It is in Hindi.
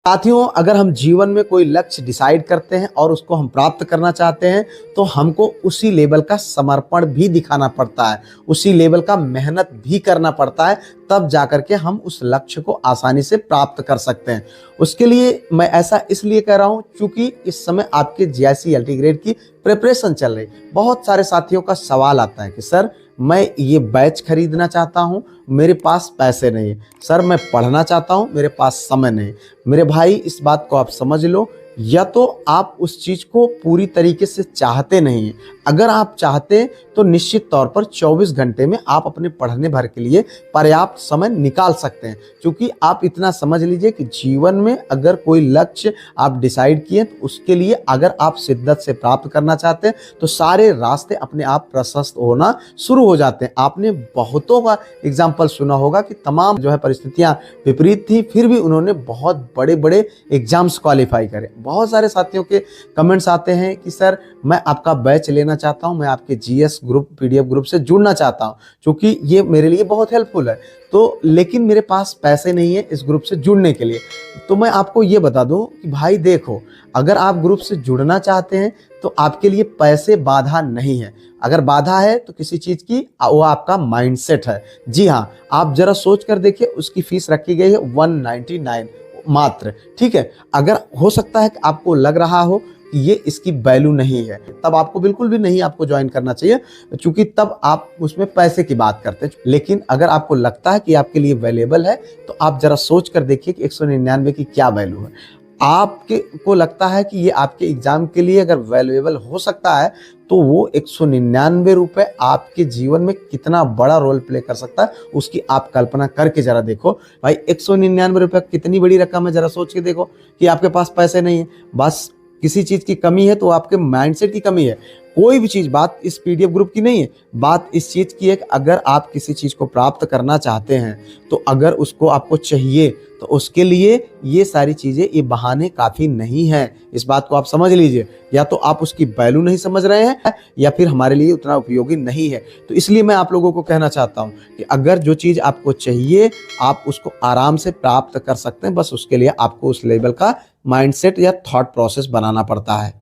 साथियों, अगर हम जीवन में कोई लक्ष्य डिसाइड करते हैं और उसको हम प्राप्त करना चाहते हैं तो हमको उसी लेवल का समर्पण भी दिखाना पड़ता है, उसी लेवल का मेहनत भी करना पड़ता है, तब जाकर के हम उस लक्ष्य को आसानी से प्राप्त कर सकते हैं। उसके लिए मैं ऐसा इसलिए कह रहा हूं क्योंकि इस समय आपके जीआईसी एलटी ग्रेड की प्रिपरेशन चल रही। बहुत सारे साथियों का सवाल आता है कि सर मैं ये बैच खरीदना चाहता हूं, मेरे पास पैसे नहीं है। सर मैं पढ़ना चाहता हूं, मेरे पास समय नहीं। मेरे भाई, इस बात को आप समझ लो, या तो आप उस चीज को पूरी तरीके से चाहते नहीं हैं। अगर आप चाहते तो निश्चित तौर पर 24 घंटे में आप अपने पढ़ने भर के लिए पर्याप्त समय निकाल सकते हैं। क्योंकि आप इतना समझ लीजिए कि जीवन में अगर कोई लक्ष्य आप डिसाइड किए तो उसके लिए अगर आप शिद्दत से प्राप्त करना चाहते हैं तो सारे रास्ते अपने आप प्रशस्त होना शुरू हो जाते हैं। आपने बहुतों का एग्जाम्पल सुना होगा कि तमाम जो है परिस्थितियां विपरीत थी, फिर भी उन्होंने बहुत बड़े बड़े एग्जाम्स क्वालिफाई करे। बहुत सारे साथियों के कमेंट्स आते हैं कि सर मैं आपका बैच लेना चाहता हूं, मैं आपके जीएस ग्रुप पीडीएफ ग्रुप से जुड़ना चाहता हूं क्योंकि ये मेरे लिए बहुत हेल्पफुल है, तो लेकिन मेरे पास पैसे नहीं है इस ग्रुप से जुड़ने के लिए। तो मैं आपको ये बता दूं कि भाई देखो, अगर आप ग्रुप से जुड़ना चाहते हैं तो आपके लिए पैसे बाधा नहीं है। अगर बाधा है तो किसी चीज की, वो आपका माइंडसेट है। जी हाँ, आप जरा सोच कर देखिए, उसकी फीस रखी गई है 199 मात्र। ठीक है, अगर हो सकता है कि आपको लग रहा हो कि ये इसकी वैल्यू नहीं है, तब आपको बिल्कुल भी नहीं आपको ज्वाइन करना चाहिए, क्योंकि तब आप उसमें पैसे की बात करते हैं। लेकिन अगर आपको लगता है कि आपके लिए वैल्यूएबल है तो आप जरा सोच कर देखिए कि 199 की क्या वैल्यू है। आपके को लगता है कि ये आपके एग्जाम के लिए अगर वैल्यूएबल हो सकता है तो वो 199 रुपए आपके जीवन में कितना बड़ा रोल प्ले कर सकता है, उसकी आप कल्पना करके जरा देखो। भाई 199 रुपए कितनी बड़ी रकम है, जरा सोच के देखो कि आपके पास पैसे नहीं है, बस किसी चीज की कमी है तो आपके माइंडसेट की कमी है। कोई भी चीज, बात इस पीडीएफ ग्रुप की नहीं है, बात इस चीज की है कि अगर आप किसी चीज को प्राप्त करना चाहते हैं तो अगर उसको आपको चाहिए तो उसके लिए ये सारी चीजें, ये बहाने काफी नहीं है। इस बात को आप समझ लीजिए, या तो आप उसकी वैल्यू नहीं समझ रहे हैं या फिर हमारे लिए उतना उपयोगी नहीं है। तो इसलिए मैं आप लोगों को कहना चाहता हूं कि अगर जो चीज आपको चाहिए आप उसको आराम से प्राप्त कर सकते हैं, बस उसके लिए आपको उस लेवल का माइंडसेट या थॉट प्रोसेस बनाना पड़ता है।